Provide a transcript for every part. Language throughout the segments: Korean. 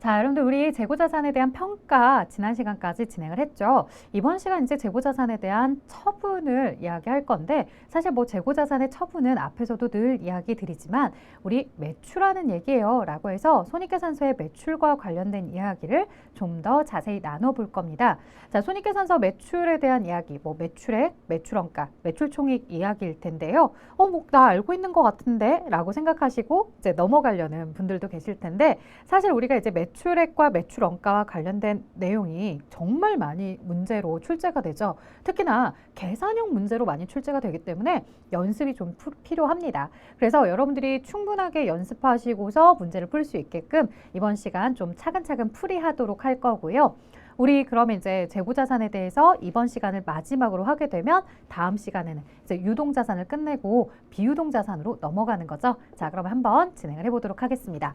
자, 여러분들 우리 재고자산에 대한 평가 지난 시간까지 진행을 했죠. 이번 시간 이제 재고자산에 대한 처분을 이야기할 건데 사실 뭐 재고자산의 처분은 앞에서도 늘 이야기 드리지만 우리 매출하는 얘기예요 라고 해서 손익계산서의 매출과 관련된 이야기를 좀 더 자세히 나눠볼 겁니다. 자, 손익계산서 매출에 대한 이야기, 뭐 매출액, 매출원가, 매출총익 이야기일 텐데요. 뭐 나 알고 있는 것 같은데 라고 생각하시고 이제 넘어가려는 분들도 계실 텐데 사실 우리가 이제 매출액과 매출원가와 관련된 내용이 정말 많이 문제로 출제가 되죠. 특히나 계산형 문제로 많이 출제가 되기 때문에 연습이 좀 필요합니다. 그래서 여러분들이 충분하게 연습하시고서 문제를 풀 수 있게끔 이번 시간 좀 차근차근 풀이하도록 할 거고요. 우리 그러면 이제 재고자산에 대해서 이번 시간을 마지막으로 하게 되면 다음 시간에는 이제 유동자산을 끝내고 비유동자산으로 넘어가는 거죠. 자, 그러면 한번 진행을 해보도록 하겠습니다.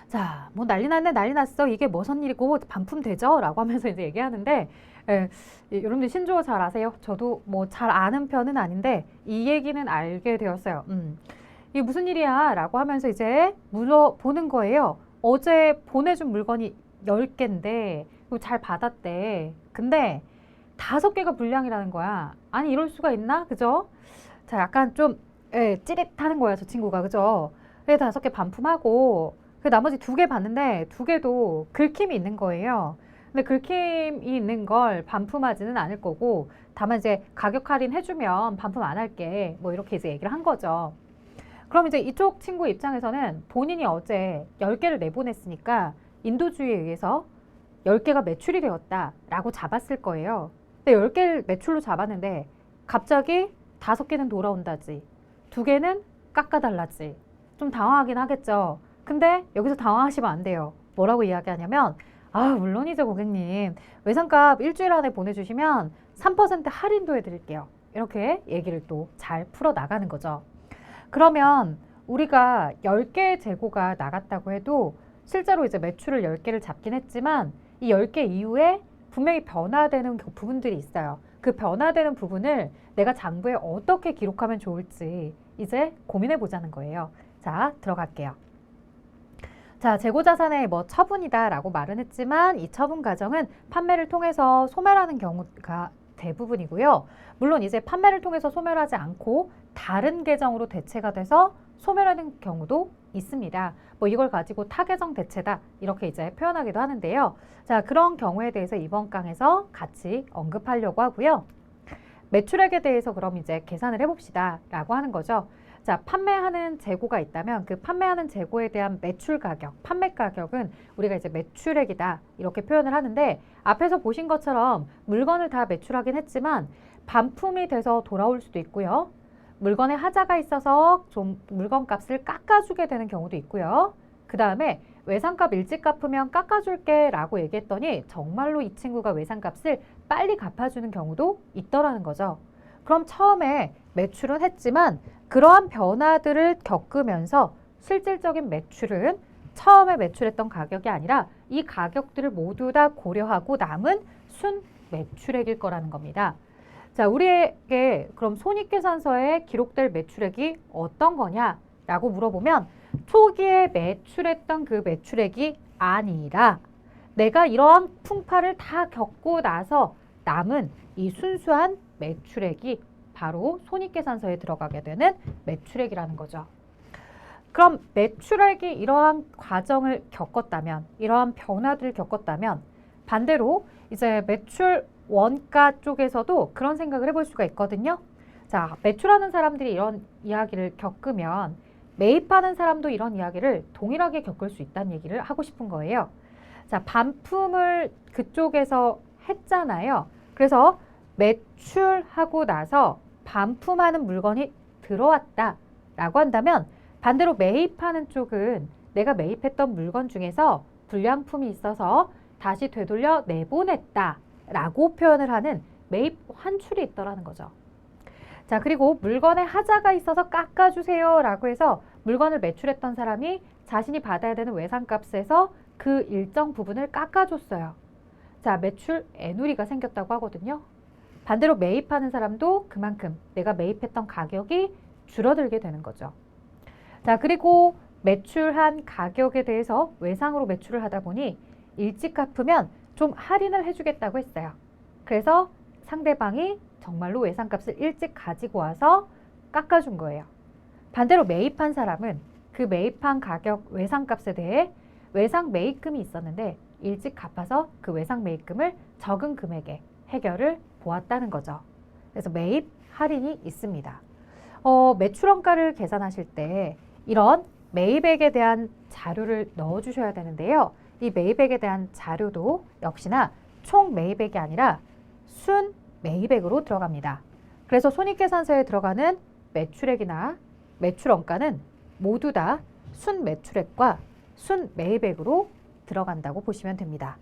자, 뭐 난리 났네, 난리 났어. 이게 무슨 일이고 반품되죠? 라고 하면서 이제 얘기하는데 여러분들 신조어 잘 아세요? 저도 뭐 잘 아는 편은 아닌데 이 얘기는 알게 되었어요. 이게 무슨 일이야? 라고 하면서 이제 물어보는 거예요. 어제 보내준 물건이 10개인데 잘 받았대. 근데 5개가 불량이라는 거야. 아니 이럴 수가 있나? 그죠? 자, 약간 좀 찌릿하는 거야, 저 친구가. 그죠? 그래 5개 반품하고 그 나머지 2개 봤는데 2개도 긁힘이 있는 거예요. 근데 긁힘이 있는 걸 반품하지는 않을 거고 다만 이제 가격 할인 해주면 반품 안 할게. 뭐 이렇게 이제 얘기를 한 거죠. 그럼 이제 이쪽 친구 입장에서는 본인이 어제 10개를 내보냈으니까 인도주의에 의해서 10개가 매출이 되었다라고 잡았을 거예요. 근데 10개를 매출로 잡았는데 갑자기 5개는 돌아온다지. 2개는 깎아달라지. 좀 당황하긴 하겠죠. 근데 여기서 당황하시면 안 돼요. 뭐라고 이야기하냐면 물론이죠 고객님. 외상값 일주일 안에 보내주시면 3% 할인도 해드릴게요. 이렇게 얘기를 또 잘 풀어나가는 거죠. 그러면 우리가 10개의 재고가 나갔다고 해도 실제로 이제 매출을 10개를 잡긴 했지만 이 10개 이후에 분명히 변화되는 부분들이 있어요. 그 변화되는 부분을 내가 장부에 어떻게 기록하면 좋을지 이제 고민해 보자는 거예요. 자, 들어갈게요. 자, 재고자산의 뭐 처분이다라고 말은 했지만 이 처분 과정은 판매를 통해서 소멸하는 경우가 대부분이고요. 물론 이제 판매를 통해서 소멸하지 않고 다른 계정으로 대체가 돼서 소멸하는 경우도 있습니다. 뭐 이걸 가지고 타계정 대체다 이렇게 이제 표현하기도 하는데요. 자, 그런 경우에 대해서 이번 강에서 같이 언급하려고 하고요. 매출액에 대해서 그럼 이제 계산을 해봅시다 라고 하는 거죠. 자, 판매하는 재고가 있다면 그 판매하는 재고에 대한 매출 가격, 판매 가격은 우리가 이제 매출액이다 이렇게 표현을 하는데 앞에서 보신 것처럼 물건을 다 매출하긴 했지만 반품이 돼서 돌아올 수도 있고요. 물건에 하자가 있어서 좀 물건 값을 깎아주게 되는 경우도 있고요. 그 다음에 외상값 일찍 갚으면 깎아줄게 라고 얘기했더니 정말로 이 친구가 외상값을 빨리 갚아주는 경우도 있더라는 거죠. 그럼 처음에 매출은 했지만 그러한 변화들을 겪으면서 실질적인 매출은 처음에 매출했던 가격이 아니라 이 가격들을 모두 다 고려하고 남은 순 매출액일 거라는 겁니다. 자, 우리에게 그럼 손익계산서에 기록될 매출액이 어떤 거냐라고 물어보면 초기에 매출했던 그 매출액이 아니라 내가 이러한 풍파를 다 겪고 나서 남은 이 순수한 매출액이 바로 손익계산서에 들어가게 되는 매출액이라는 거죠. 그럼 매출액이 이러한 과정을 겪었다면, 이러한 변화들을 겪었다면 반대로 이제 매출 원가 쪽에서도 그런 생각을 해볼 수가 있거든요. 자, 매출하는 사람들이 이런 이야기를 겪으면 매입하는 사람도 이런 이야기를 동일하게 겪을 수 있다는 얘기를 하고 싶은 거예요. 자, 반품을 그쪽에서 했잖아요. 그래서 매출하고 나서 반품하는 물건이 들어왔다라고 한다면 반대로 매입하는 쪽은 내가 매입했던 물건 중에서 불량품이 있어서 다시 되돌려 내보냈다라고 표현을 하는 매입 환출이 있더라는 거죠. 자, 그리고 물건에 하자가 있어서 깎아주세요 라고 해서 물건을 매출했던 사람이 자신이 받아야 되는 외상값에서 그 일정 부분을 깎아줬어요. 자, 매출 애누리가 생겼다고 하거든요. 반대로 매입하는 사람도 그만큼 내가 매입했던 가격이 줄어들게 되는 거죠. 자, 그리고 매출한 가격에 대해서 외상으로 매출을 하다 보니 일찍 갚으면 좀 할인을 해주겠다고 했어요. 그래서 상대방이 정말로 외상값을 일찍 가지고 와서 깎아준 거예요. 반대로 매입한 사람은 그 매입한 가격 외상값에 대해 외상 매입금이 있었는데 일찍 갚아서 그 외상 매입금을 적은 금액에 해결을 보았다는 거죠. 그래서 매입 할인이 있습니다. 매출원가를 계산하실 때 이런 매입액에 대한 자료를 넣어주셔야 되는데요. 이 매입액에 대한 자료도 역시나 총 매입액이 아니라 순 매입액으로 들어갑니다. 그래서 손익계산서에 들어가는 매출액이나 매출원가는 모두 다 순 매출액과 순 매입액으로 들어간다고 보시면 됩니다.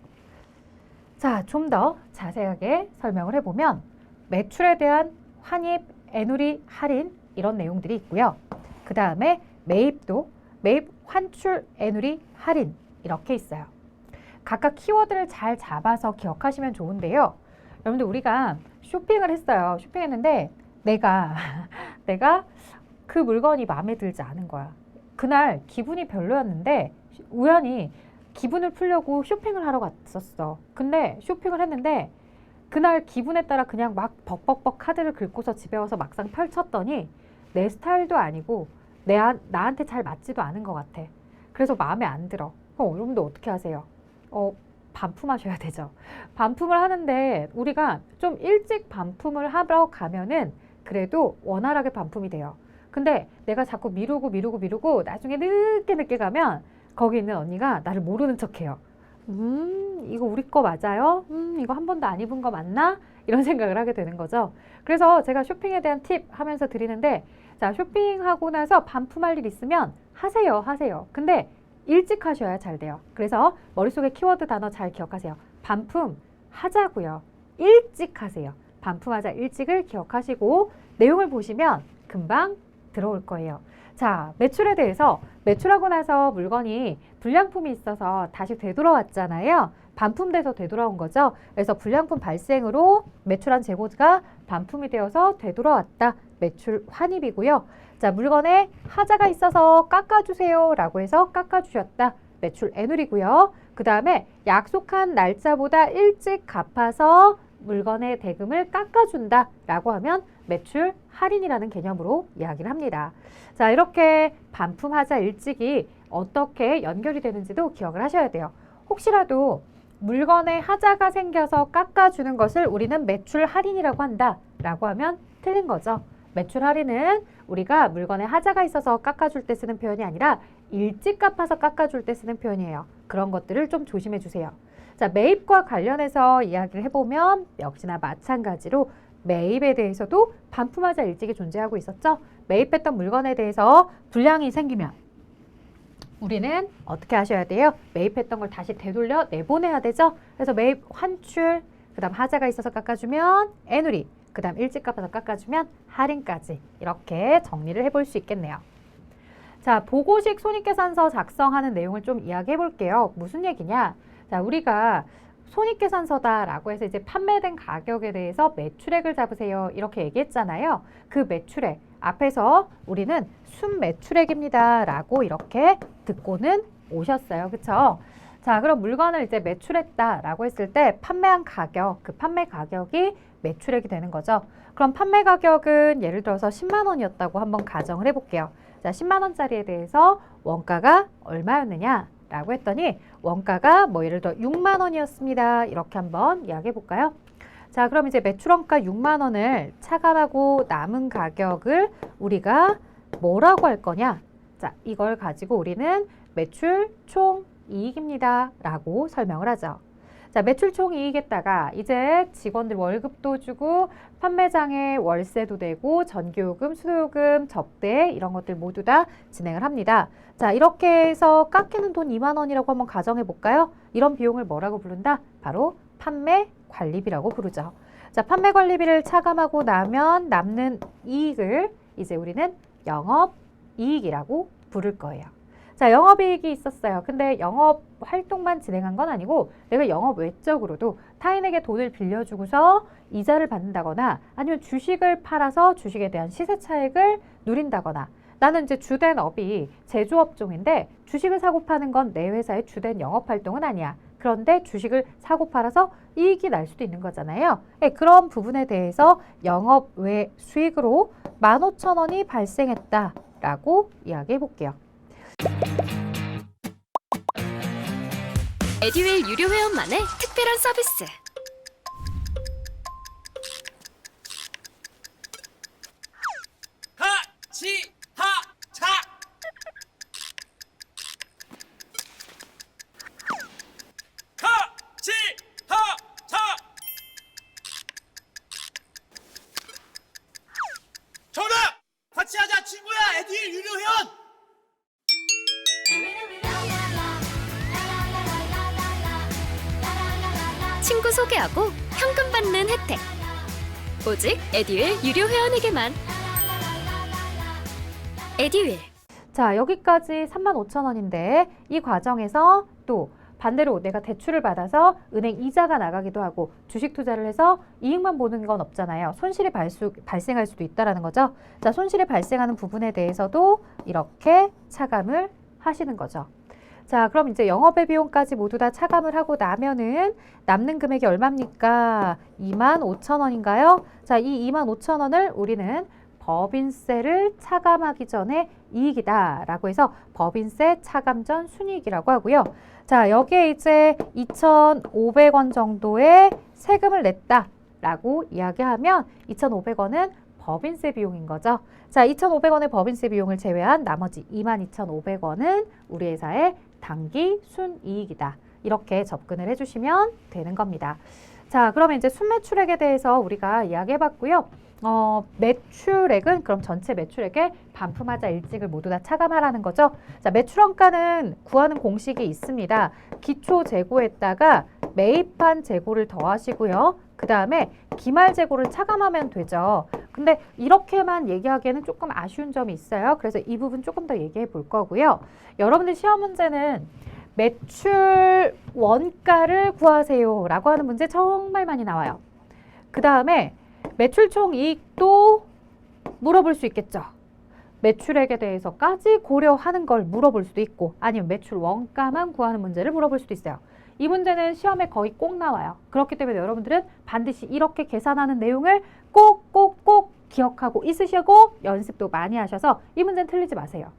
자, 좀 더 자세하게 설명을 해보면 매출에 대한 환입, 애누리, 할인 이런 내용들이 있고요. 그 다음에 매입도 매입, 환출, 애누리, 할인 이렇게 있어요. 각각 키워드를 잘 잡아서 기억하시면 좋은데요. 여러분들 우리가 쇼핑을 했어요. 쇼핑했는데 내가 그 물건이 마음에 들지 않은 거야. 그날 기분이 별로였는데 우연히 기분을 풀려고 쇼핑을 하러 갔었어. 근데 쇼핑을 했는데 그날 기분에 따라 그냥 막 벅벅벅 카드를 긁고서 집에 와서 막상 펼쳤더니 내 스타일도 아니고 나한테 잘 맞지도 않은 것 같아. 그래서 마음에 안 들어. 그럼 여러분도 어떻게 하세요? 반품하셔야 되죠. 반품을 하는데 우리가 좀 일찍 반품을 하러 가면은 그래도 원활하게 반품이 돼요. 근데 내가 자꾸 미루고 나중에 늦게 가면 거기 있는 언니가 나를 모르는 척해요. 이거 우리 거 맞아요? 이거 한 번도 안 입은 거 맞나? 이런 생각을 하게 되는 거죠. 그래서 제가 쇼핑에 대한 팁 하면서 드리는데 자, 쇼핑하고 나서 반품할 일 있으면 하세요. 근데 일찍 하셔야 잘 돼요. 그래서 머릿속에 키워드 단어 잘 기억하세요. 반품하자고요. 일찍 하세요. 반품하자 일찍을 기억하시고 내용을 보시면 금방 들어올 거예요. 자, 매출에 대해서 매출하고 나서 물건이 불량품이 있어서 다시 되돌아왔잖아요. 반품돼서 되돌아온 거죠. 그래서 불량품 발생으로 매출한 재고가 반품이 되어서 되돌아왔다. 매출 환입이고요. 자, 물건에 하자가 있어서 깎아주세요 라고 해서 깎아주셨다. 매출 애누리고요. 그 다음에 약속한 날짜보다 일찍 갚아서 물건의 대금을 깎아준다 라고 하면 매출 할인이라는 개념으로 이야기를 합니다. 자, 이렇게 반품하자 일찍이 어떻게 연결이 되는지도 기억을 하셔야 돼요. 혹시라도 물건에 하자가 생겨서 깎아주는 것을 우리는 매출 할인이라고 한다 라고 하면 틀린 거죠. 매출 할인은 우리가 물건에 하자가 있어서 깎아줄 때 쓰는 표현이 아니라 일찍 갚아서 깎아줄 때 쓰는 표현이에요. 그런 것들을 좀 조심해 주세요. 자, 매입과 관련해서 이야기를 해보면 역시나 마찬가지로 매입에 대해서도 반품하자 일찍이 존재하고 있었죠. 매입했던 물건에 대해서 불량이 생기면 우리는 어떻게 하셔야 돼요? 매입했던 걸 다시 되돌려 내보내야 되죠. 그래서 매입 환출, 그 다음 하자가 있어서 깎아주면 애누리, 그 다음 일찍 갚아서 깎아주면 할인까지 이렇게 정리를 해볼 수 있겠네요. 자, 보고식 손익계산서 작성하는 내용을 좀 이야기해 볼게요. 무슨 얘기냐? 자, 우리가 손익계산서다라고 해서 이제 판매된 가격에 대해서 매출액을 잡으세요. 이렇게 얘기했잖아요. 그 매출액 앞에서 우리는 순매출액입니다. 라고 이렇게 듣고는 오셨어요. 그쵸? 자, 그럼 물건을 이제 매출했다라고 했을 때 판매한 가격, 그 판매 가격이 매출액이 되는 거죠. 그럼 판매 가격은 예를 들어서 10만 원이었다고 한번 가정을 해볼게요. 자, 10만 원짜리에 대해서 원가가 얼마였느냐? 라고 했더니 원가가 뭐 예를 들어 6만 원이었습니다. 이렇게 한번 이야기해 볼까요? 자, 그럼 이제 매출원가 6만 원을 차감하고 남은 가격을 우리가 뭐라고 할 거냐? 자, 이걸 가지고 우리는 매출 총 이익입니다. 라고 설명을 하죠. 자, 매출 총 이익에다가 이제 직원들 월급도 주고 판매장에 월세도 내고 전기요금, 수도요금, 접대 이런 것들 모두 다 진행을 합니다. 자, 이렇게 해서 깎이는 돈 2만 원이라고 한번 가정해 볼까요? 이런 비용을 뭐라고 부른다? 바로 판매 관리비라고 부르죠. 자, 판매 관리비를 차감하고 나면 남는 이익을 이제 우리는 영업이익이라고 부를 거예요. 자, 영업이익이 있었어요. 근데 영업 활동만 진행한 건 아니고 내가 영업 외적으로도 타인에게 돈을 빌려주고서 이자를 받는다거나 아니면 주식을 팔아서 주식에 대한 시세 차익을 누린다거나 나는 이제 주된 업이 제조업종인데 주식을 사고 파는 건 내 회사의 주된 영업활동은 아니야. 그런데 주식을 사고 팔아서 이익이 날 수도 있는 거잖아요. 네, 그런 부분에 대해서 영업 외 수익으로 15,000원이 발생했다라고 이야기해 볼게요. 에듀윌 유료 회원만의 특별한 서비스. 하치하차 하치하차 정답! 같이 하자 친구야 에듀윌 유료 회원! 친구 소개하고 현금 받는 혜택. 오직 에듀윌 유료 회원에게만. 에듀윌. 자, 여기까지 35,000원인데 이 과정에서 또 반대로 내가 대출을 받아서 은행 이자가 나가기도 하고 주식 투자를 해서 이익만 보는 건 없잖아요. 손실이 발생할 수도 있다는 거죠. 자, 손실이 발생하는 부분에 대해서도 이렇게 차감을 하시는 거죠. 자, 그럼 이제 영업의 비용까지 모두 다 차감을 하고 나면은 남는 금액이 얼마입니까? 25,000원인가요? 자, 이 25,000원을 우리는 법인세를 차감하기 전에 이익이다 라고 해서 법인세 차감 전 순이익이라고 하고요. 자, 여기에 이제 2,500원 정도의 세금을 냈다 라고 이야기하면 2,500원은 법인세 비용인 거죠. 자, 2,500원의 법인세 비용을 제외한 나머지 22,500원은 우리 회사의 당기 순이익이다. 이렇게 접근을 해주시면 되는 겁니다. 자, 그러면 이제 순매출액에 대해서 우리가 이야기해봤고요. 매출액은 그럼 전체 매출액에 반품하자 일찍을 모두 다 차감하라는 거죠. 자, 매출원가는 구하는 공식이 있습니다. 기초 재고에다가 매입한 재고를 더하시고요. 그 다음에 기말 재고를 차감하면 되죠. 근데 이렇게만 얘기하기에는 조금 아쉬운 점이 있어요. 그래서 이 부분 조금 더 얘기해 볼 거고요. 여러분들 시험 문제는 매출 원가를 구하세요 라고 하는 문제 정말 많이 나와요. 그 다음에 매출 총 이익도 물어볼 수 있겠죠. 매출액에 대해서까지 고려하는 걸 물어볼 수도 있고 아니면 매출 원가만 구하는 문제를 물어볼 수도 있어요. 이 문제는 시험에 거의 꼭 나와요. 그렇기 때문에 여러분들은 반드시 이렇게 계산하는 내용을 꼭 기억하고 있으시고 연습도 많이 하셔서 이 문제는 틀리지 마세요.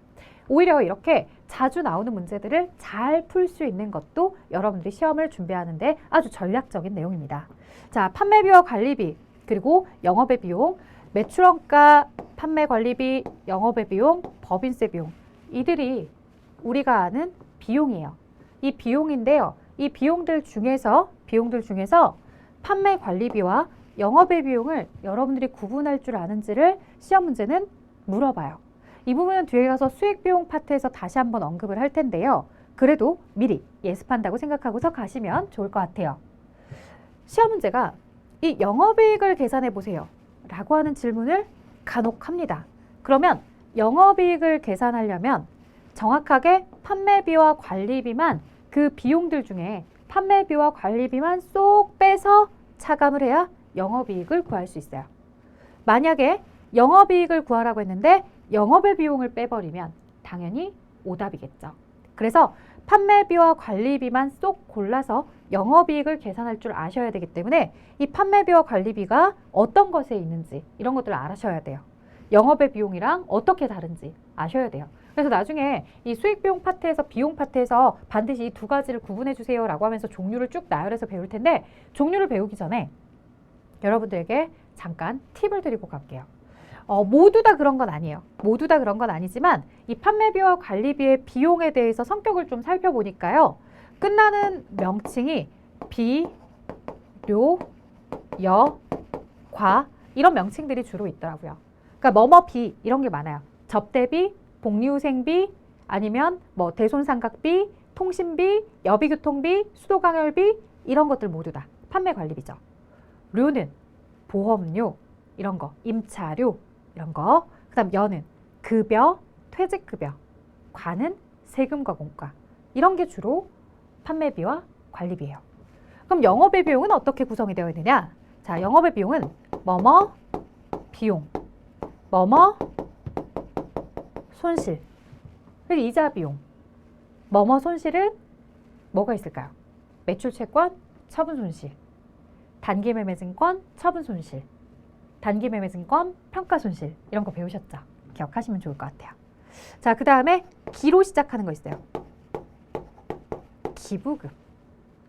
오히려 이렇게 자주 나오는 문제들을 잘 풀 수 있는 것도 여러분들이 시험을 준비하는데 아주 전략적인 내용입니다. 자, 판매비와 관리비 그리고 영업의 비용, 매출원가, 판매관리비, 영업의 비용, 법인세 비용 이들이 우리가 아는 비용이에요. 이 비용인데요. 이 비용들 중에서 판매관리비와 영업의 비용을 여러분들이 구분할 줄 아는지를 시험 문제는 물어봐요. 이 부분은 뒤에 가서 수익비용 파트에서 다시 한번 언급을 할 텐데요. 그래도 미리 예습한다고 생각하고서 가시면 좋을 것 같아요. 시험 문제가 이 영업이익을 계산해 보세요 라고 하는 질문을 간혹 합니다. 그러면 영업이익을 계산하려면 정확하게 판매비와 관리비만 그 비용들 중에 판매비와 관리비만 쏙 빼서 차감을 해야 영업이익을 구할 수 있어요. 만약에 영업이익을 구하라고 했는데 영업의 비용을 빼버리면 당연히 오답이겠죠. 그래서 판매비와 관리비만 쏙 골라서 영업이익을 계산할 줄 아셔야 되기 때문에 이 판매비와 관리비가 어떤 것에 있는지 이런 것들을 알아셔야 돼요. 영업의 비용이랑 어떻게 다른지 아셔야 돼요. 그래서 나중에 이 수익비용 파트에서 비용 파트에서 반드시 이 두 가지를 구분해 주세요 라고 하면서 종류를 쭉 나열해서 배울 텐데 종류를 배우기 전에 여러분들에게 잠깐 팁을 드리고 갈게요. 모두 다 그런 건 아니에요. 모두 다 그런 건 아니지만 이 판매비와 관리비의 비용에 대해서 성격을 좀 살펴보니까요. 끝나는 명칭이 비, 료, 여, 과 이런 명칭들이 주로 있더라고요. 그러니까 뭐뭐비 이런 게 많아요. 접대비, 복리후생비 아니면 뭐 대손상각비, 통신비, 여비교통비, 수도강열비 이런 것들 모두 다 판매관리비죠. 료는 보험료 이런 거, 임차료 이런 거. 그 다음 여는 급여, 퇴직급여, 과는 세금과 공과 이런 게 주로 판매비와 관리비예요. 그럼 영업의 비용은 어떻게 구성이 되어 있느냐? 자, 영업의 비용은 뭐뭐 비용, 뭐뭐 손실, 그리고 이자 비용. 뭐뭐 손실은 뭐가 있을까요? 매출 채권, 처분 손실. 단기 매매 증권, 처분 손실. 단기 매매 증권, 평가 손실. 이런 거 배우셨죠? 기억하시면 좋을 것 같아요. 자, 그 다음에 기로 시작하는 거 있어요. 기부금.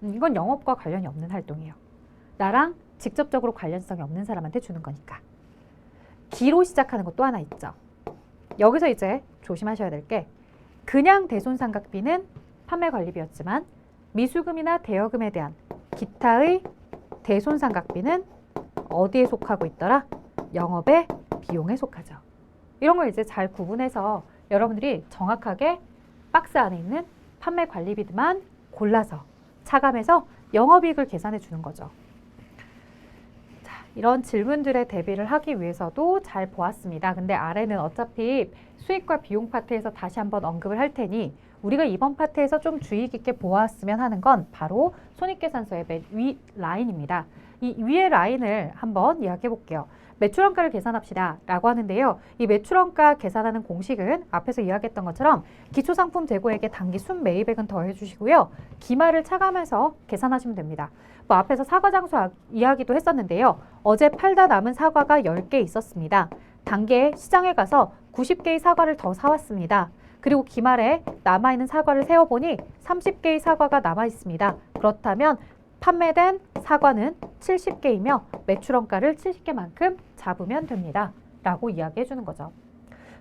이건 영업과 관련이 없는 활동이에요. 나랑 직접적으로 관련성이 없는 사람한테 주는 거니까. 기로 시작하는 거 또 하나 있죠. 여기서 이제 조심하셔야 될 게 그냥 대손상각비는 판매관리비였지만 미수금이나 대여금에 대한 기타의 대손상각비는 어디에 속하고 있더라? 영업의 비용에 속하죠. 이런 걸 이제 잘 구분해서 여러분들이 정확하게 박스 안에 있는 판매관리비만 골라서 차감해서 영업이익을 계산해 주는 거죠. 자, 이런 질문들에 대비를 하기 위해서도 잘 보았습니다. 근데 아래는 어차피 수익과 비용 파트에서 다시 한번 언급을 할 테니 우리가 이번 파트에서 좀 주의 깊게 보았으면 하는 건 바로 손익계산서의 맨 위 라인입니다. 이 위의 라인을 한번 이야기해 볼게요. 매출원가를 계산합시다 라고 하는데요. 이 매출원가 계산하는 공식은 앞에서 이야기했던 것처럼 기초상품 재고액에 단기 순매입액은 더해 주시고요. 기말을 차감해서 계산하시면 됩니다. 뭐 앞에서 사과 장수 이야기도 했었는데요. 어제 팔다 남은 사과가 10개 있었습니다. 단계에 시장에 가서 90개의 사과를 더 사왔습니다. 그리고 기말에 남아있는 사과를 세어보니 30개의 사과가 남아있습니다. 그렇다면 판매된 사과는 70개이며 매출원가를 70개만큼 잡으면 됩니다. 라고 이야기해 주는 거죠.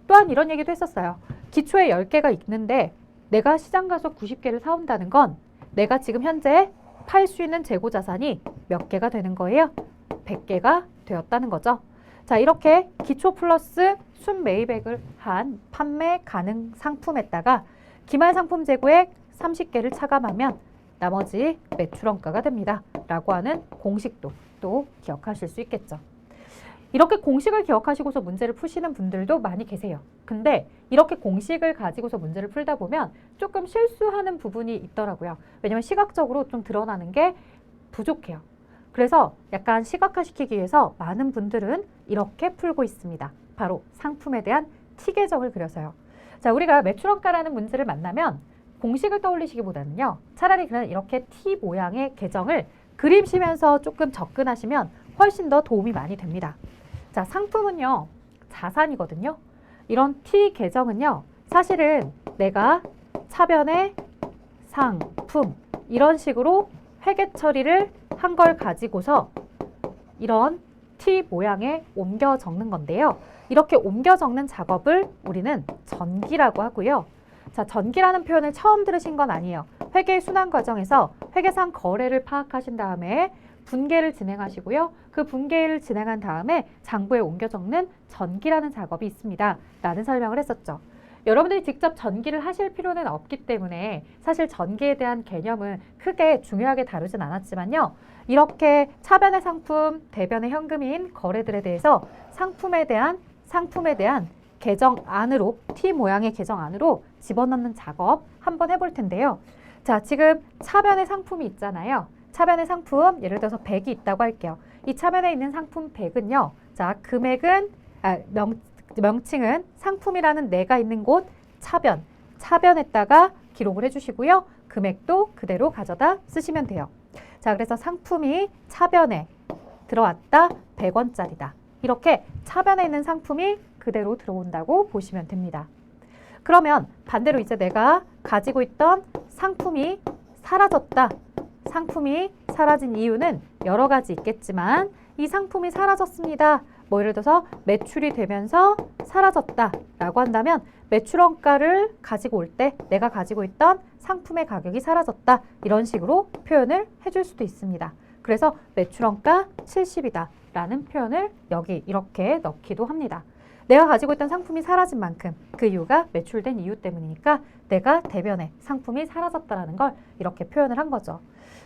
또한 이런 얘기도 했었어요. 기초에 10개가 있는데 내가 시장 가서 90개를 사온다는 건 내가 지금 현재 팔 수 있는 재고자산이 몇 개가 되는 거예요? 100개가 되었다는 거죠. 자, 이렇게 기초 플러스 순매입액을 한 판매 가능 상품에다가 기말 상품 재고액 30개를 차감하면 나머지 매출원가가 됩니다. 라고 하는 공식도 또 기억하실 수 있겠죠. 이렇게 공식을 기억하시고서 문제를 푸시는 분들도 많이 계세요. 근데 이렇게 공식을 가지고서 문제를 풀다 보면 조금 실수하는 부분이 있더라고요. 왜냐면 시각적으로 좀 드러나는 게 부족해요. 그래서 약간 시각화시키기 위해서 많은 분들은 이렇게 풀고 있습니다. 바로 상품에 대한 T 계정을 그려서요. 자, 우리가 매출원가라는 문제를 만나면 공식을 떠올리시기보다는요. 차라리 그냥 이렇게 T 모양의 계정을 그리시면서 조금 접근하시면 훨씬 더 도움이 많이 됩니다. 자, 상품은요. 자산이거든요. 이런 T 계정은요. 사실은 내가 차변의 상품 이런 식으로 회계 처리를 한 걸 가지고서 이런 T 모양에 옮겨 적는 건데요. 이렇게 옮겨 적는 작업을 우리는 전기라고 하고요. 자, 전기라는 표현을 처음 들으신 건 아니에요. 회계 순환 과정에서 회계상 거래를 파악하신 다음에 분계를 진행하시고요. 그 분계를 진행한 다음에 장부에 옮겨 적는 전기라는 작업이 있습니다. 라는 설명을 했었죠. 여러분들이 직접 전기를 하실 필요는 없기 때문에 사실 전기에 대한 개념은 크게 중요하게 다루진 않았지만요. 이렇게 차변의 상품, 대변의 현금인 거래들에 대해서 상품에 대한 계정 안으로 T 모양의 계정 안으로 집어넣는 작업 한번 해볼 텐데요. 자, 지금 차변의 상품이 있잖아요. 차변의 상품 예를 들어서 100이 있다고 할게요. 이 차변에 있는 상품 100은요. 자, 금액은 명칭은 상품이라는 내가 있는 곳 차변에다가 기록을 해주시고요. 금액도 그대로 가져다 쓰시면 돼요. 자, 그래서 상품이 차변에 들어왔다 100원짜리다. 이렇게 차변에 있는 상품이 그대로 들어온다고 보시면 됩니다. 그러면 반대로 이제 내가 가지고 있던 상품이 사라졌다. 상품이 사라진 이유는 여러 가지 있겠지만 이 상품이 사라졌습니다. 뭐 예를 들어서 매출이 되면서 사라졌다 라고 한다면 매출원가를 가지고 올 때 내가 가지고 있던 상품의 가격이 사라졌다. 이런 식으로 표현을 해줄 수도 있습니다. 그래서 매출원가 70이다 라는 표현을 여기 이렇게 넣기도 합니다. 내가 가지고 있던 상품이 사라진 만큼 그 이유가 매출된 이유 때문이니까 내가 대변에 상품이 사라졌다라는 걸 이렇게 표현을 한 거죠.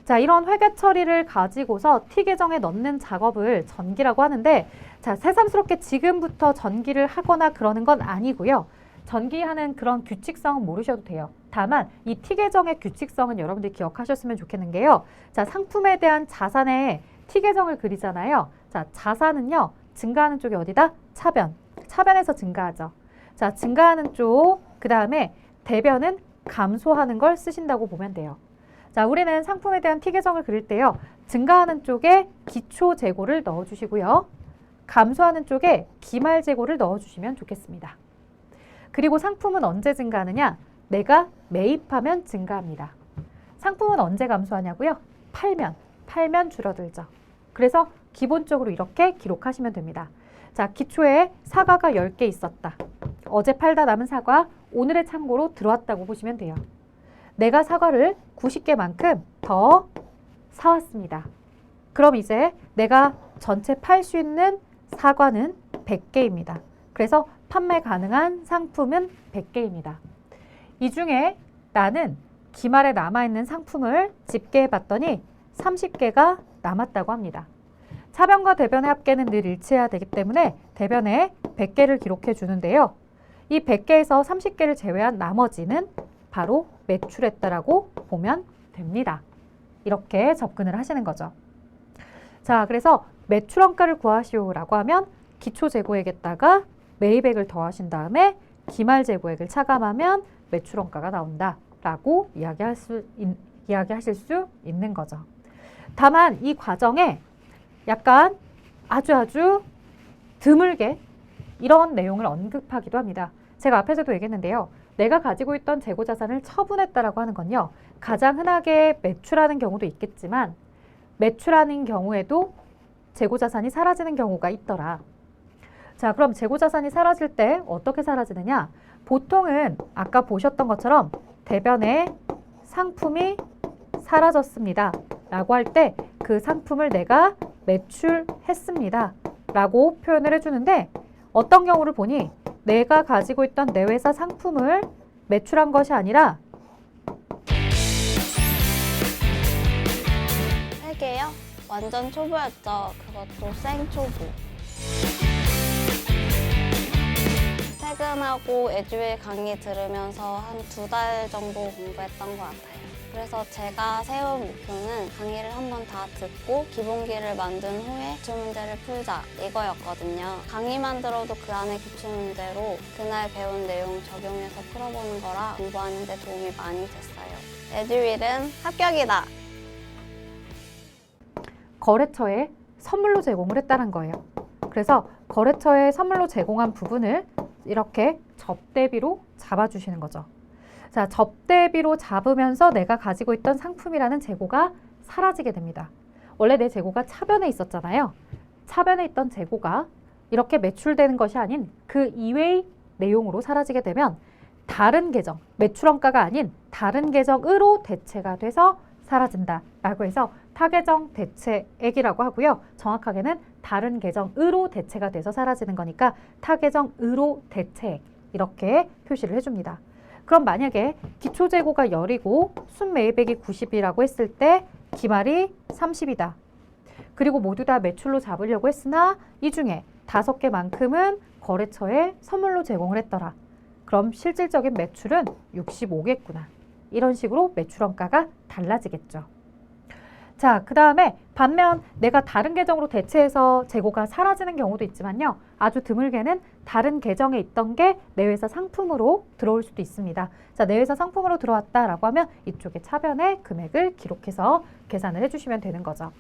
자, 이런 회계 처리를 가지고서 T 계정에 넣는 작업을 전기라고 하는데 자, 새삼스럽게 지금부터 전기를 하거나 그러는 건 아니고요. 전기하는 그런 규칙성은 모르셔도 돼요. 다만 이 T 계정의 규칙성은 여러분들이 기억하셨으면 좋겠는 게요. 자, 상품에 대한 자산의 T 계정을 그리잖아요. 자, 자산은요. 증가하는 쪽이 어디다? 차변. 차변에서 증가하죠. 자, 증가하는 쪽, 그 다음에 대변은 감소하는 걸 쓰신다고 보면 돼요. 자, 우리는 상품에 대한 T 계정을 그릴 때요. 증가하는 쪽에 기초 재고를 넣어주시고요. 감소하는 쪽에 기말 재고를 넣어주시면 좋겠습니다. 그리고 상품은 언제 증가하느냐? 내가 매입하면 증가합니다. 상품은 언제 감소하냐고요? 팔면 줄어들죠. 그래서 기본적으로 이렇게 기록하시면 됩니다. 자, 기초에 사과가 10개 있었다. 어제 팔다 남은 사과 오늘의 창고로 들어왔다고 보시면 돼요. 내가 사과를 90개만큼 더 사왔습니다. 그럼 이제 내가 전체 팔 수 있는 사과는 100개입니다. 그래서 판매 가능한 상품은 100개입니다. 이 중에 나는 기말에 남아있는 상품을 집계해 봤더니 30개가 남았다고 합니다. 차변과 대변의 합계는 늘 일치해야 되기 때문에 대변에 100개를 기록해 주는데요. 이 100개에서 30개를 제외한 나머지는 바로 매출했다라고 보면 됩니다. 이렇게 접근을 하시는 거죠. 자, 그래서 매출원가를 구하시오라고 하면 기초 재고액에다가 매입액을 더하신 다음에 기말 재고액을 차감하면 매출원가가 나온다라고 이야기하실 수 있는 거죠. 다만 이 과정에 약간 아주 드물게 이런 내용을 언급하기도 합니다. 제가 앞에서도 얘기했는데요. 내가 가지고 있던 재고자산을 처분했다라고 하는 건요. 가장 흔하게 매출하는 경우도 있겠지만 매출하는 경우에도 재고자산이 사라지는 경우가 있더라. 자, 그럼 재고자산이 사라질 때 어떻게 사라지느냐? 보통은 아까 보셨던 것처럼 대변에 상품이 사라졌습니다. 라고 할 때 그 상품을 내가 매출했습니다. 라고 표현을 해주는데 어떤 경우를 보니 내가 가지고 있던 내 회사 상품을 매출한 것이 아니라 세 개요? 완전 초보였죠. 그것도 생초보. 퇴근하고 에듀윌 강의 들으면서 한 2달 정도 공부했던 것 같아요. 그래서 제가 세운 목표는 강의를 한번 다 듣고 기본기를 만든 후에 기출문제를 풀자 이거였거든요. 강의만 들어도 그 안에 기출문제로 그날 배운 내용 적용해서 풀어보는 거라 공부하는 데 도움이 많이 됐어요. 에듀윌은 합격이다! 거래처에 선물로 제공을 했다는 거예요. 그래서 거래처에 선물로 제공한 부분을 이렇게 접대비로 잡아주시는 거죠. 자, 접대비로 잡으면서 내가 가지고 있던 상품이라는 재고가 사라지게 됩니다. 원래 내 재고가 차변에 있었잖아요. 차변에 있던 재고가 이렇게 매출되는 것이 아닌 그 이외의 내용으로 사라지게 되면 다른 계정, 매출원가가 아닌 다른 계정으로 대체가 돼서 사라진다라고 해서 타계정 대체액이라고 하고요. 정확하게는 다른 계정으로 대체가 돼서 사라지는 거니까 타계정으로 대체액 이렇게 표시를 해줍니다. 그럼 만약에 기초재고가 10이고 순매입액이 90이라고 했을 때 기말이 30이다. 그리고 모두 다 매출로 잡으려고 했으나 이 중에 5개만큼은 거래처에 선물로 제공을 했더라. 그럼 실질적인 매출은 65겠구나. 이런 식으로 매출원가가 달라지겠죠. 자, 그 다음에 반면 내가 다른 계정으로 대체해서 재고가 사라지는 경우도 있지만요. 아주 드물게는 다른 계정에 있던 게 내 회사 상품으로 들어올 수도 있습니다. 자, 내 회사 상품으로 들어왔다라고 하면 이쪽에 차변에 금액을 기록해서 계산을 해주시면 되는 거죠.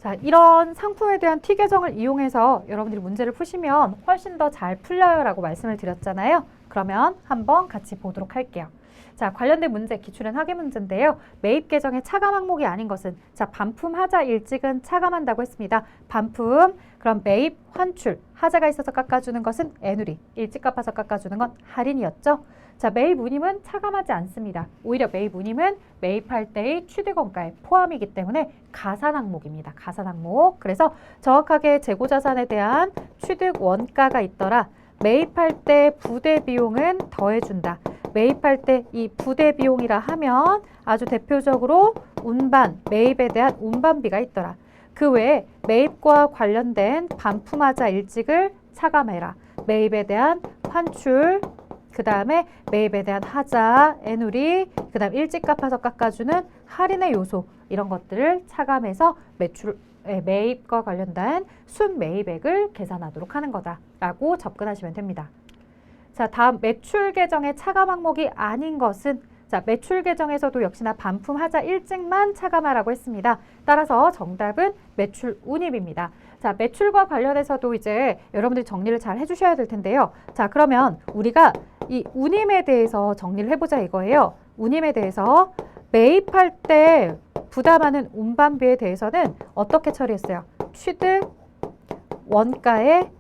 자, 이런 상품에 대한 T 계정을 이용해서 여러분들이 문제를 푸시면 훨씬 더 잘 풀려요 라고 말씀을 드렸잖아요. 그러면 한번 같이 보도록 할게요. 자, 관련된 문제, 기출은 하계 문제인데요. 매입 계정의 차감 항목이 아닌 것은 자, 반품 하자 일찍은 차감한다고 했습니다. 반품, 그럼 매입, 환출, 하자가 있어서 깎아주는 것은 애누리, 일찍 갚아서 깎아주는 건 할인이었죠. 자, 매입 운임은 차감하지 않습니다. 오히려 매입 운임은 매입할 때의 취득원가에 포함이기 때문에 가산 항목입니다. 가산 항목. 그래서 정확하게 재고자산에 대한 취득원가가 있더라. 매입할 때 부대 비용은 더해준다. 매입할 때 이 부대 비용이라 하면 아주 대표적으로 운반, 매입에 대한 운반비가 있더라. 그 외에 매입과 관련된 반품하자 일찍을 차감해라. 매입에 대한 환출, 그 다음에 매입에 대한 하자, 애누리, 그 다음 일찍 갚아서 깎아주는 할인의 요소 이런 것들을 차감해서 매입과 관련된 순매입액을 계산하도록 하는 거다라고 접근하시면 됩니다. 자, 다음 매출 계정의 차감 항목이 아닌 것은 자, 매출 계정에서도 역시나 반품하자 일찍만 차감하라고 했습니다. 따라서 정답은 매출 운임입니다. 자, 매출과 관련해서도 이제 여러분들이 정리를 잘 해주셔야 될 텐데요. 자, 그러면 우리가 이 운임에 대해서 정리를 해보자 이거예요. 운임에 대해서 매입할 때 부담하는 운반비에 대해서는 어떻게 처리했어요? 취득 원가에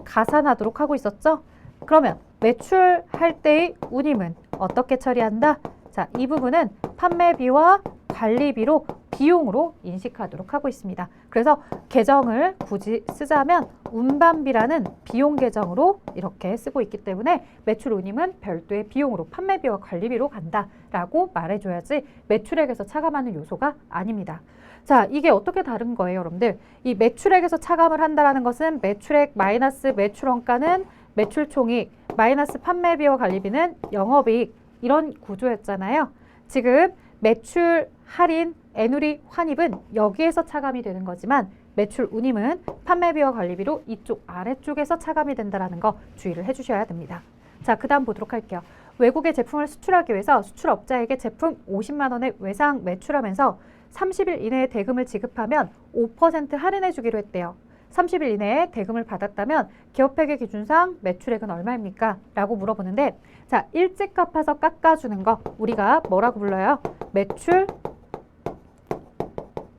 가산하도록 하고 있었죠? 그러면 매출할 때의 운임은 어떻게 처리한다? 자, 이 부분은 판매비와 관리비로 비용으로 인식하도록 하고 있습니다. 그래서 계정을 굳이 쓰자면 운반비라는 비용 계정으로 이렇게 쓰고 있기 때문에 매출 운임은 별도의 비용으로 판매비와 관리비로 간다라고 말해줘야지 매출액에서 차감하는 요소가 아닙니다. 자, 이게 어떻게 다른 거예요, 여러분들? 이 매출액에서 차감을 한다라는 것은 매출액 마이너스 매출원가는 매출총익 마이너스 판매비와 관리비는 영업이익 이런 구조였잖아요. 지금 매출 할인 애누리 환입은 여기에서 차감이 되는 거지만 매출 운임은 판매비와 관리비로 이쪽 아래쪽에서 차감이 된다는 거 주의를 해주셔야 됩니다. 자, 그 다음 보도록 할게요. 외국에 제품을 수출하기 위해서 수출업자에게 제품 50만 원의 외상 매출하면서 30일 이내에 대금을 지급하면 5% 할인해 주기로 했대요. 30일 이내에 대금을 받았다면 기업회계 기준상 매출액은 얼마입니까? 라고 물어보는데 자, 일찍 갚아서 깎아주는 거 우리가 뭐라고 불러요? 매출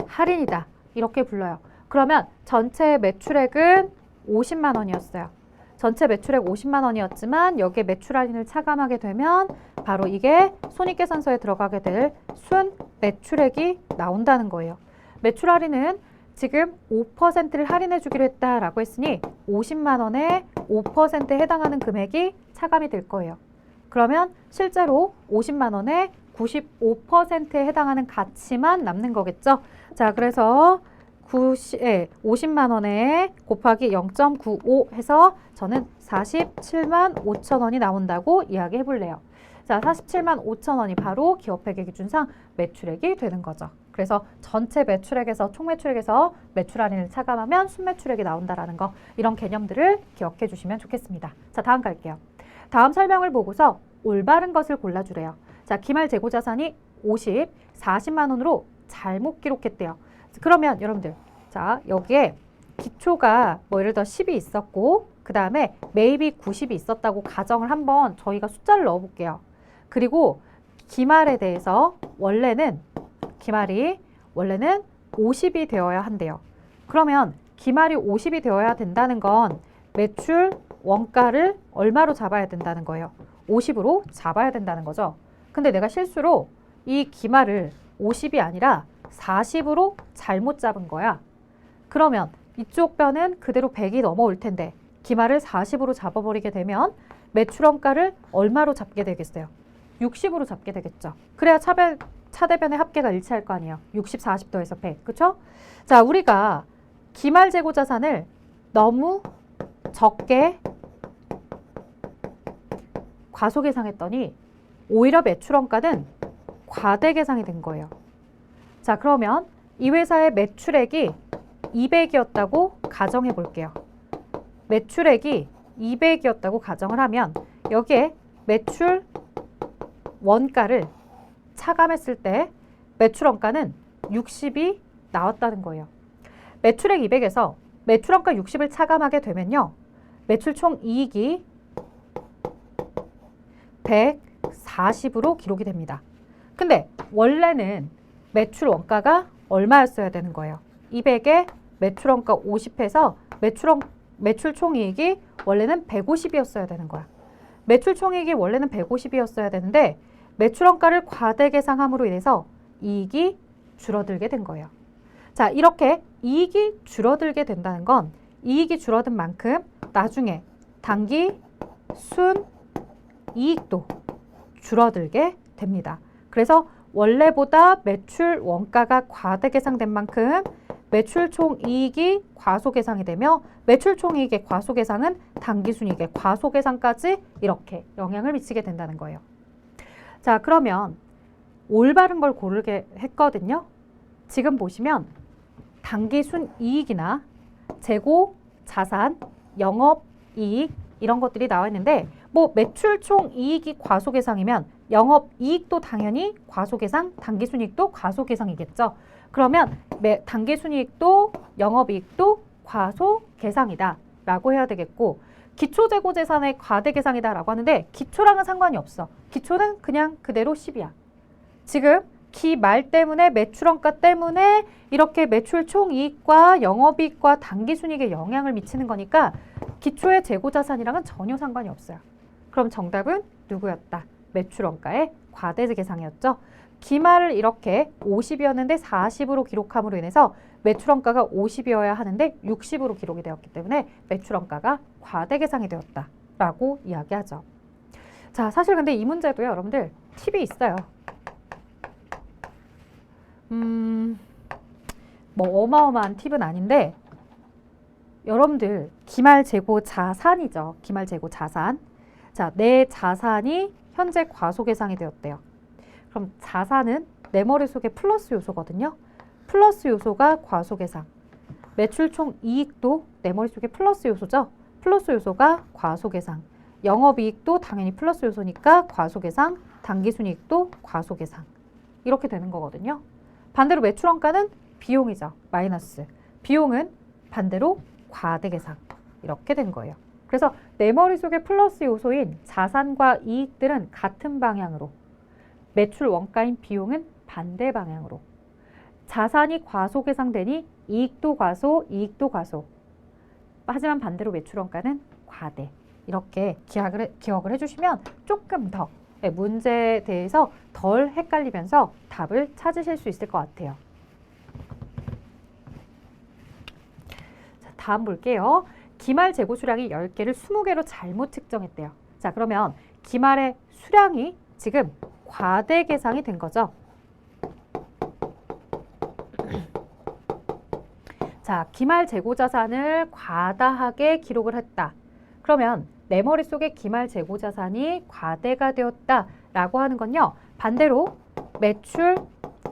할인이다. 이렇게 불러요. 그러면 전체 매출액은 50만 원이었어요. 전체 매출액 50만 원이었지만 여기에 매출 할인을 차감하게 되면 바로 이게 손익계산서에 들어가게 될 순 매출액이 나온다는 거예요. 매출 할인은 지금 5%를 할인해 주기로 했다라고 했으니 50만 원에 5%에 해당하는 금액이 차감이 될 거예요. 그러면 실제로 50만 원에 95%에 해당하는 가치만 남는 거겠죠. 자, 그래서 50만 원에 곱하기 0.95 해서 저는 47만 5천 원이 나온다고 이야기해 볼래요. 자, 47만 5천 원이 바로 기업회계 기준상 매출액이 되는 거죠. 그래서 전체 매출액에서 총매출액에서 매출 할인을 차감하면 순매출액이 나온다라는 거 이런 개념들을 기억해 주시면 좋겠습니다. 자, 다음 갈게요. 다음 설명을 보고서 올바른 것을 골라주래요. 자, 기말 재고자산이 40만 원으로 잘못 기록했대요. 그러면 여러분들 자, 여기에 기초가 뭐 예를 들어 10이 있었고 그 다음에 매입이 90이 있었다고 가정을 한번 저희가 숫자를 넣어 볼게요. 그리고 기말에 대해서 기말이 원래는 50이 되어야 한대요. 그러면 기말이 50이 되어야 된다는 건 매출 원가를 얼마로 잡아야 된다는 거예요? 50으로 잡아야 된다는 거죠. 근데 내가 실수로 이 기말을 50이 아니라 40으로 잘못 잡은 거야. 그러면 이쪽 변은 그대로 100이 넘어올 텐데 기말을 40으로 잡아버리게 되면 매출 원가를 얼마로 잡게 되겠어요? 60으로 잡게 되겠죠. 그래야 차대변의 합계가 일치할 거 아니에요. 60, 40 더해서 100. 그쵸? 자, 우리가 기말 재고 자산을 너무 적게 과소계상했더니 오히려 매출 원가는 과대계상이 된 거예요. 자, 그러면 이 회사의 매출액이 200이었다고 가정해 볼게요. 매출액이 200이었다고 가정을 하면 여기에 매출 원가를 차감했을 때 매출 원가는 60이 나왔다는 거예요. 매출액 200에서 매출 원가 60을 차감하게 되면요. 매출 총 이익이 140으로 기록이 됩니다. 근데 원래는 매출 원가가 얼마였어야 되는 거예요? 200에 매출 원가 50해서 매출 총이익이 원래는 150이었어야 되는 거야. 매출 총이익이 원래는 150이었어야 되는데 매출 원가를 과대 계상함으로 인해서 이익이 줄어들게 된 거예요. 자, 이렇게 이익이 줄어들게 된다는 건 이익이 줄어든 만큼 나중에 단기 순 이익도 줄어들게 됩니다. 그래서 원래보다 매출 원가가 과대 계상된 만큼 매출 총이익이 과소계상이 되며 매출 총이익의 과소계상은 단기순이익의 과소계상까지 이렇게 영향을 미치게 된다는 거예요. 자, 그러면 올바른 걸 고르게 했거든요. 지금 보시면 단기순이익이나 재고, 자산, 영업이익 이런 것들이 나와 있는데 뭐 매출 총 이익이 과소계상이면 영업이익도 당연히 과소계상, 당기순이익도 과소계상이겠죠. 그러면 당기순이익도 영업이익도 과소계상이다 라고 해야 되겠고, 기초재고재산의 과대계상이다 라고 하는데 기초랑은 상관이 없어. 기초는 그냥 그대로 10이야. 지금 기말 때문에 매출원가 때문에 이렇게 매출 총이익과 영업이익과 당기순이익에 영향을 미치는 거니까 기초의 재고자산이랑은 전혀 상관이 없어요. 그럼 정답은 누구였다? 매출원가의 과대계상이었죠. 기말을 이렇게 50이었는데 40으로 기록함으로 인해서 매출원가가 50이어야 하는데 60으로 기록이 되었기 때문에 매출원가가 과대계상이 되었다라고 이야기하죠. 자, 사실 근데 이 문제도요, 여러분들 팁이 있어요. 뭐 어마어마한 팁은 아닌데, 여러분들 기말 재고 자산이죠. 기말 재고 자산. 자, 내 자산이 현재 과소계상이 되었대요. 그럼 자산은 내 머릿속에 플러스 요소거든요. 플러스 요소가 과소계상. 매출 총 이익도 내 머릿속에 플러스 요소죠. 플러스 요소가 과소계상. 영업이익도 당연히 플러스 요소니까 과소계상. 당기순이익도 과소계상. 이렇게 되는 거거든요. 반대로 매출원가는 비용이죠. 마이너스. 비용은 반대로 과대계상. 이렇게 된 거예요. 그래서 내 머릿속에 플러스 요소인 자산과 이익들은 같은 방향으로, 매출 원가인 비용은 반대 방향으로. 자산이 과소계상되니 이익도 과소, 이익도 과소. 하지만 반대로 매출원가는 과대. 이렇게 기억을 해주시면 조금 더 문제에 대해서 덜 헷갈리면서 답을 찾으실 수 있을 것 같아요. 자, 다음 볼게요. 기말 재고 수량이 10개를 20개로 잘못 측정했대요. 자, 그러면 기말의 수량이 지금 과대계상이 된 거죠. 자, 기말 재고자산을 과다하게 기록을 했다. 그러면 내 머릿속에 기말 재고자산이 과대가 되었다라고 하는 건요, 반대로 매출,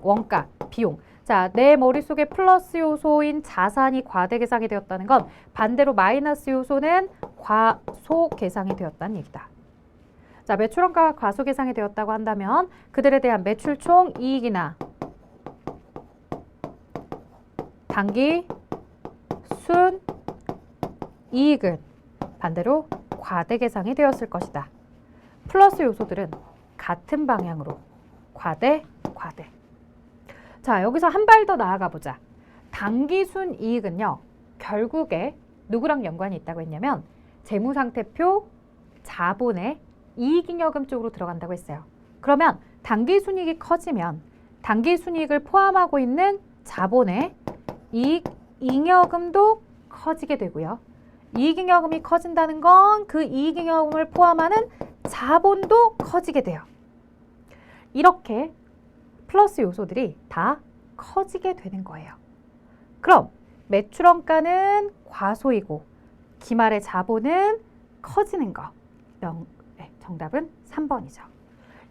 원가, 비용. 자, 내 머릿속에 플러스 요소인 자산이 과대계상이 되었다는 건 반대로 마이너스 요소는 과소계상이 되었다는 얘기다. 자, 매출원가가 과소계상이 되었다고 한다면 그들에 대한 매출 총 이익이나 당기 순 이익은 반대로 과대계상이 되었을 것이다. 플러스 요소들은 같은 방향으로 과대, 과대. 자, 여기서 한 발 더 나아가 보자. 당기순 이익은요, 결국에 누구랑 연관이 있다고 했냐면 재무상태표 자본의 이익잉여금 쪽으로 들어간다고 했어요. 그러면 당기순이익이 커지면 당기순이익을 포함하고 있는 자본의 이익잉여금도 커지게 되고요. 이익잉여금이 커진다는 건 그 이익잉여금을 포함하는 자본도 커지게 돼요. 이렇게 플러스 요소들이 다 커지게 되는 거예요. 그럼 매출원가는 과소이고 기말의 자본은 커지는 거. 정답은 3번이죠.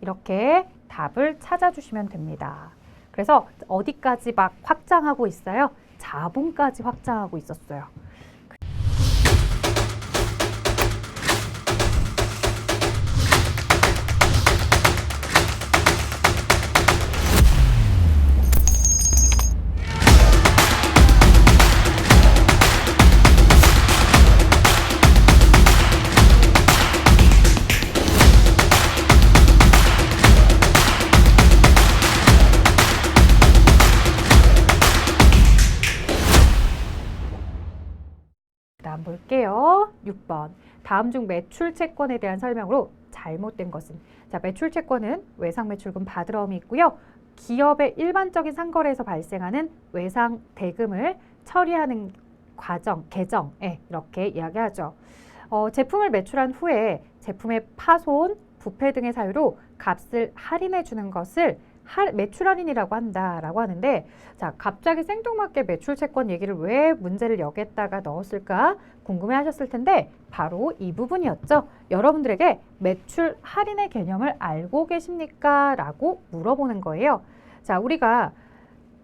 이렇게 답을 찾아주시면 됩니다. 그래서 어디까지 막 확장하고 있어요? 자본까지 확장하고 있었어요. 다음 볼게요. 6번. 다음 중 매출채권에 대한 설명으로 잘못된 것은? 자, 매출채권은 외상매출금 받으러움이 있고요. 기업의 일반적인 상거래에서 발생하는 외상 대금을 처리하는 과정, 계정에 이렇게 이야기하죠. 제품을 매출한 후에 제품의 파손, 부패 등의 사유로 값을 할인해 주는 것을 매출 할인이라고 한다라고 하는데, 자, 갑자기 생뚱맞게 매출채권 얘기를 왜 문제를 여기에다가 넣었을까 궁금해 하셨을 텐데 바로 이 부분이었죠. 여러분들에게 매출 할인의 개념을 알고 계십니까? 라고 물어보는 거예요. 자, 우리가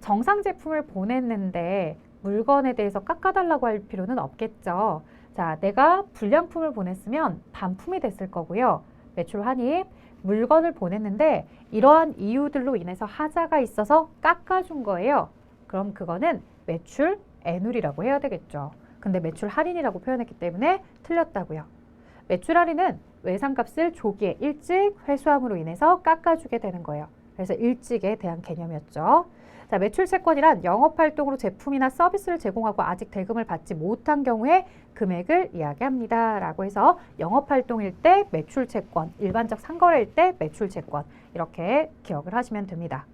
정상 제품을 보냈는데 물건에 대해서 깎아달라고 할 필요는 없겠죠. 자, 내가 불량품을 보냈으면 반품이 됐을 거고요. 매출 환입, 물건을 보냈는데 이러한 이유들로 인해서 하자가 있어서 깎아준 거예요. 그럼 그거는 매출 애눌이라고 해야 되겠죠. 근데 매출 할인이라고 표현했기 때문에 틀렸다고요. 매출 할인은 외상값을 조기에 일찍 회수함으로 인해서 깎아주게 되는 거예요. 그래서 일찍에 대한 개념이었죠. 자, 매출 채권이란 영업활동으로 제품이나 서비스를 제공하고 아직 대금을 받지 못한 경우에 금액을 이야기합니다. 라고 해서 영업활동일 때 매출 채권, 일반적 상거래일 때 매출 채권 이렇게 기억을 하시면 됩니다.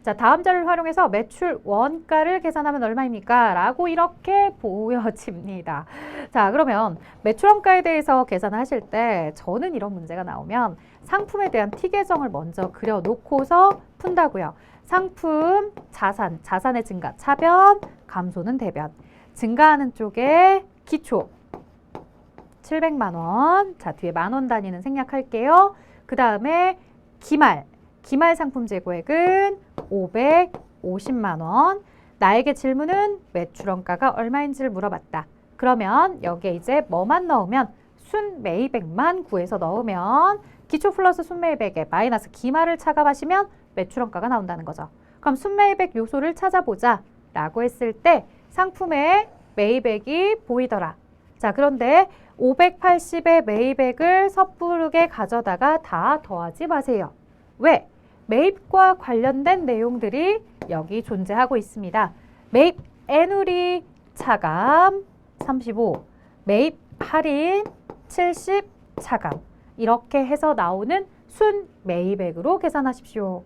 자, 다음 자료를 활용해서 매출 원가를 계산하면 얼마입니까? 라고 이렇게 보여집니다. 자, 그러면 매출 원가에 대해서 계산하실 때 저는 이런 문제가 나오면 상품에 대한 T 계정을 먼저 그려놓고서 푼다고요. 상품, 자산, 자산의 증가, 차변, 감소는 대변. 증가하는 쪽에 기초, 700만 원. 자, 뒤에 만원 단위는 생략할게요. 그 다음에 기말, 기말 상품 재고액은 550만 원. 나에게 질문은 매출 원가가 얼마인지를 물어봤다. 그러면 여기에 이제 뭐만 넣으면 순매입액만 구해서 넣으면 기초 플러스 순매입액에 마이너스 기말을 차감하시면 매출 원가가 나온다는 거죠. 그럼 순매입액 요소를 찾아보자 라고 했을 때 상품의 매입액이 보이더라. 자, 그런데 580의 매입액을 섣부르게 가져다가 다 더하지 마세요. 왜? 매입과 관련된 내용들이 여기 존재하고 있습니다. 매입 애누리 차감 35, 매입 할인 70 차감 이렇게 해서 나오는 순 매입액으로 계산하십시오.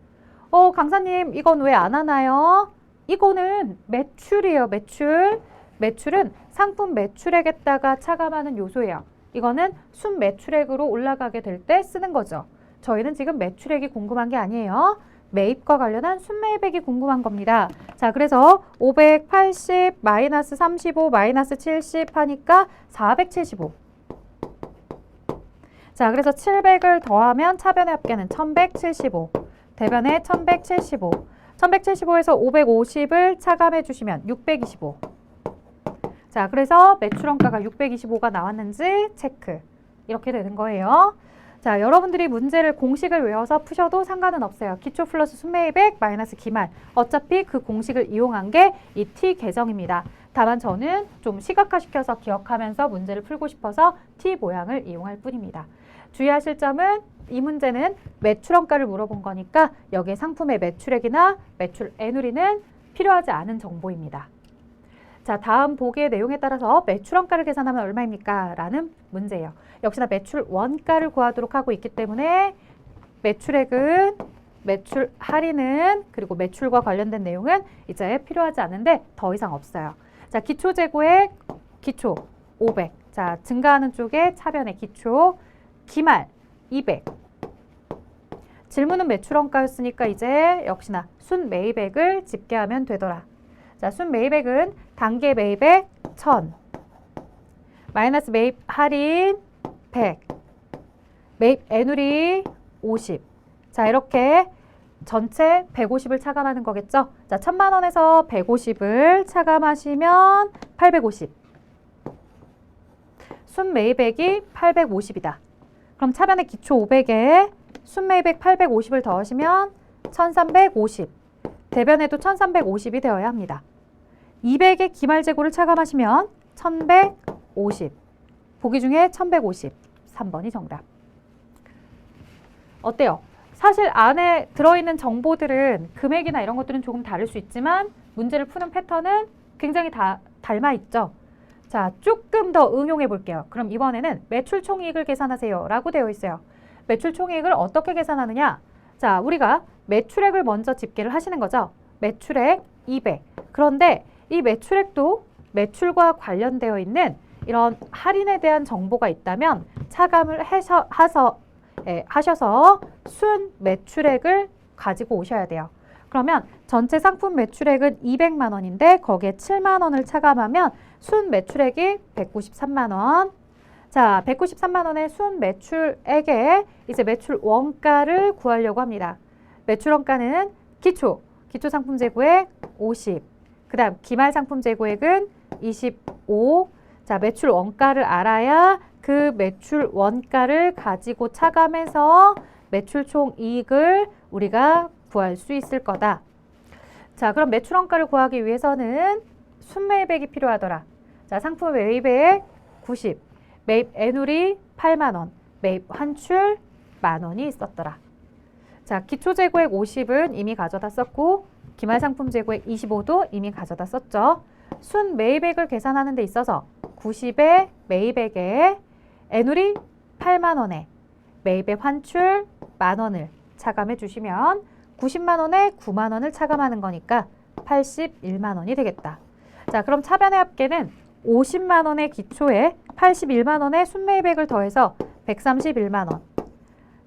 강사님 이건 왜 안 하나요? 이거는 매출이에요. 매출. 매출은 상품 매출액에다가 차감하는 요소예요. 이거는 순 매출액으로 올라가게 될 때 쓰는 거죠. 저희는 지금 매출액이 궁금한 게 아니에요. 매입과 관련한 순매입액이 궁금한 겁니다. 자, 그래서 580 마이너스 35 마이너스 70 하니까 475. 자, 그래서 700을 더하면 차변의 합계는 1175. 대변에 1175. 1175에서 550을 차감해 주시면 625. 자, 그래서 매출 원가가 625가 나왔는지 체크. 이렇게 되는 거예요. 자, 여러분들이 문제를 공식을 외워서 푸셔도 상관은 없어요. 기초 플러스 순매입액 마이너스 기말. 어차피 그 공식을 이용한 게 이 T 계정입니다. 다만 저는 좀 시각화시켜서 기억하면서 문제를 풀고 싶어서 T 모양을 이용할 뿐입니다. 주의하실 점은 이 문제는 매출 원가를 물어본 거니까 여기에 상품의 매출액이나 매출 애누리는 필요하지 않은 정보입니다. 자, 다음 보기의 내용에 따라서 매출 원가를 계산하면 얼마입니까? 라는 문제예요. 역시나 매출 원가를 구하도록 하고 있기 때문에 매출액은, 매출 할인은, 그리고 매출과 관련된 내용은 이제 필요하지 않은데 더 이상 없어요. 자, 기초 재고액, 기초 500. 자, 증가하는 쪽에 차변의 기초, 기말 200. 질문은 매출 원가였으니까 이제 역시나 순 매입액을 집계하면 되더라. 자, 순 매입액은 단계 매입액 1000, 마이너스 매입 할인 100, 매입 애누리 50. 자, 이렇게 전체 150을 차감하는 거겠죠? 자, 1000만 원에서 150을 차감하시면 850. 순 매입액이 850이다. 그럼 차변의 기초 500에 순 매입액 850을 더하시면 1350. 대변에도 1350이 되어야 합니다. 200의 기말 재고를 차감하시면 1150. 보기 중에 1150. 3번이 정답. 어때요? 사실 안에 들어있는 정보들은 금액이나 이런 것들은 조금 다를 수 있지만 문제를 푸는 패턴은 굉장히 다 닮아있죠. 자, 조금 더 응용해 볼게요. 그럼 이번에는 매출 총이익을 계산하세요 라고 되어 있어요. 매출 총이익을 어떻게 계산하느냐? 자, 우리가 매출액을 먼저 집계를 하시는 거죠. 매출액 200. 그런데 이 매출액도 매출과 관련되어 있는 이런 할인에 대한 정보가 있다면 차감을 하셔서 순 매출액을 가지고 오셔야 돼요. 그러면 전체 상품 매출액은 200만 원인데 거기에 7만 원을 차감하면 순 매출액이 193만 원. 자, 193만 원의 순 매출액에 이제 매출 원가를 구하려고 합니다. 매출 원가는 기초 상품 재고액 50. 그 다음 기말 상품 재고액은 25. 자, 매출 원가를 알아야 그 매출 원가를 가지고 차감해서 매출 총이익을 우리가 구할 수 있을 거다. 자, 그럼 매출 원가를 구하기 위해서는 순매입액이 필요하더라. 자, 상품 매입액 90, 매입 애누리 8만 원, 매입 환출 만 원이 있었더라. 자, 기초 재고액 50은 이미 가져다 썼고 기말 상품 재고액 25도 이미 가져다 썼죠. 순 매입액을 계산하는 데 있어서 90의 매입액에 애누리 8만 원에 매입액 환출 만 원을 차감해 주시면 90만 원에 9만 원을 차감하는 거니까 81만 원이 되겠다. 자, 그럼 차변의 합계는 50만 원의 기초에 81만 원의 순매입액을 더해서 131만 원.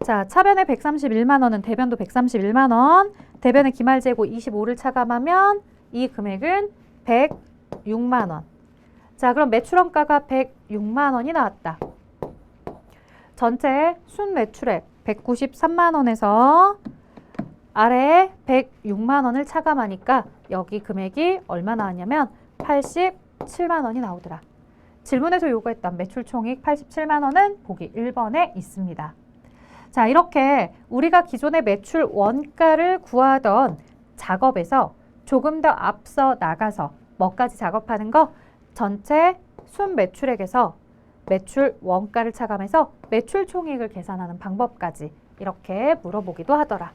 자, 차변의 131만 원은 대변도 131만 원, 대변의 기말재고 25를 차감하면 이 금액은 106만 원. 자, 그럼 매출원가가 106만 원이 나왔다. 전체 순매출액 193만 원에서 아래에 106만 원을 차감하니까 여기 금액이 얼마 나왔냐면 87만 원이 나오더라. 질문에서 요구했던 매출 총익 87만 원은 보기 1번에 있습니다. 자, 이렇게 우리가 기존의 매출 원가를 구하던 작업에서 조금 더 앞서 나가서 뭐까지 작업하는 거? 전체 순매출액에서 매출 원가를 차감해서 매출 총익을 계산하는 방법까지 이렇게 물어보기도 하더라.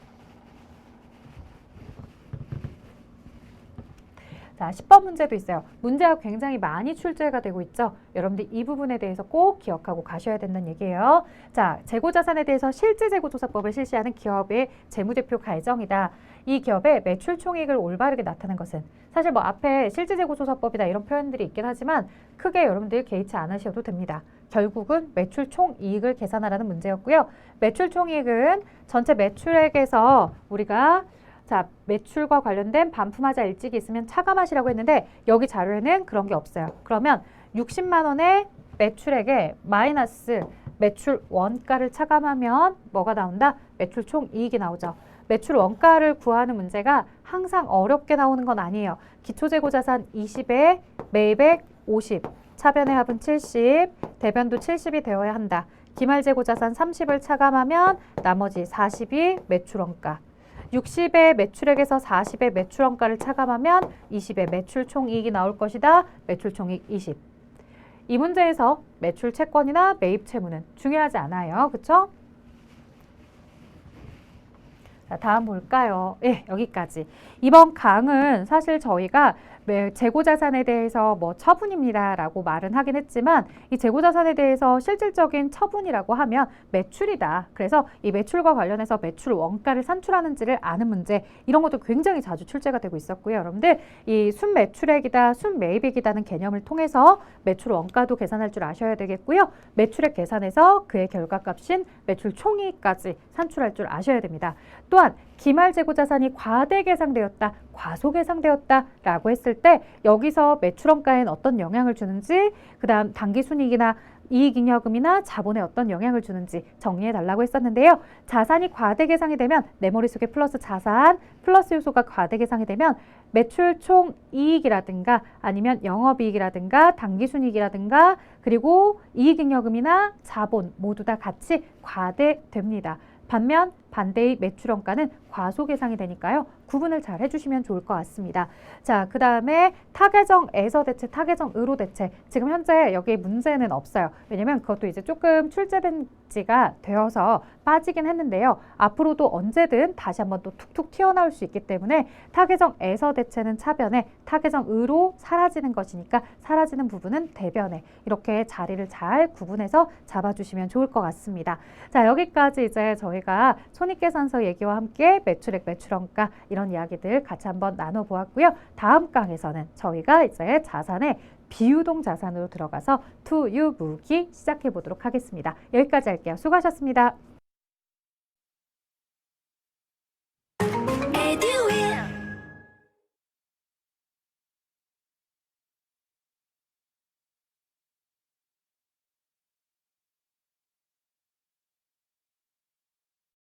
자, 10번 문제도 있어요. 문제가 굉장히 많이 출제가 되고 있죠. 여러분들 이 부분에 대해서 꼭 기억하고 가셔야 된다는 얘기예요. 자, 재고자산에 대해서 실질재고조사법을 실시하는 기업의 재무제표 가정이다. 이 기업의 매출 총익을 올바르게 나타낸 것은 사실 뭐 앞에 실질재고조사법이다 이런 표현들이 있긴 하지만 크게 여러분들 개의치 않으셔도 됩니다. 결국은 매출 총이익을 계산하라는 문제였고요. 매출 총이익은 전체 매출액에서 우리가 자, 매출과 관련된 반품하자 일찍이 있으면 차감하시라고 했는데 여기 자료에는 그런 게 없어요. 그러면 60만 원의 매출액에 마이너스 매출 원가를 차감하면 뭐가 나온다? 매출 총이익이 나오죠. 매출 원가를 구하는 문제가 항상 어렵게 나오는 건 아니에요. 기초재고자산 20에 매입액 50, 차변의 합은 70, 대변도 70이 되어야 한다. 기말재고자산 30을 차감하면 나머지 40이 매출 원가. 60의 매출액에서 40의 매출 원가를 차감하면 20의 매출 총이익이 나올 것이다. 매출 총이익 20. 이 문제에서 매출 채권이나 매입 채무는 중요하지 않아요. 그렇죠? 자, 다음 볼까요? 예, 여기까지. 이번 강은 사실 저희가 재고자산에 대해서 뭐 처분입니다 라고 말은 하긴 했지만 이 재고자산에 대해서 실질적인 처분이라고 하면 매출이다. 그래서 이 매출과 관련해서 매출 원가를 산출하는지를 아는 문제 이런 것도 굉장히 자주 출제가 되고 있었고요. 여러분들 이 순매출액이다, 순매입액이다는 개념을 통해서 매출 원가도 계산할 줄 아셔야 되겠고요. 매출액 계산에서 그의 결과값인 매출 총이익까지 산출할 줄 아셔야 됩니다. 또한 기말재고자산이 과대계상되었다, 과소계상되었다 라고 했을 때 여기서 매출원가에는 어떤 영향을 주는지 그 다음 당기순이익이나 이익잉여금이나 자본에 어떤 영향을 주는지 정리해 달라고 했었는데요. 자산이 과대계상이 되면 내 머릿속에 플러스 자산, 플러스 요소가 과대계상이 되면 매출 총이익이라든가 아니면 영업이익이라든가 당기순이익이라든가 그리고 이익잉여금이나 자본 모두 다 같이 과대됩니다. 반면 반대의 매출원가는 과소계상이 되니까요. 구분을 잘 해주시면 좋을 것 같습니다. 자, 그 다음에 타계정에서 대체, 타계정으로 대체. 지금 현재 여기 문제는 없어요. 왜냐면 그것도 이제 조금 출제된 지가 되어서 빠지긴 했는데요. 앞으로도 언제든 다시 한번 또 툭툭 튀어나올 수 있기 때문에 타계정에서 대체는 차변에, 타계정으로 사라지는 것이니까 사라지는 부분은 대변에 이렇게 자리를 잘 구분해서 잡아주시면 좋을 것 같습니다. 자, 여기까지 이제 저희가 손익계산서 얘기와 함께 매출액, 매출원가 이런 이야기들 같이 한번 나눠보았고요. 다음 강에서는 저희가 이제 자산의 비유동 자산으로 들어가서 투유무기 시작해 보도록 하겠습니다. 여기까지 할게요. 수고하셨습니다.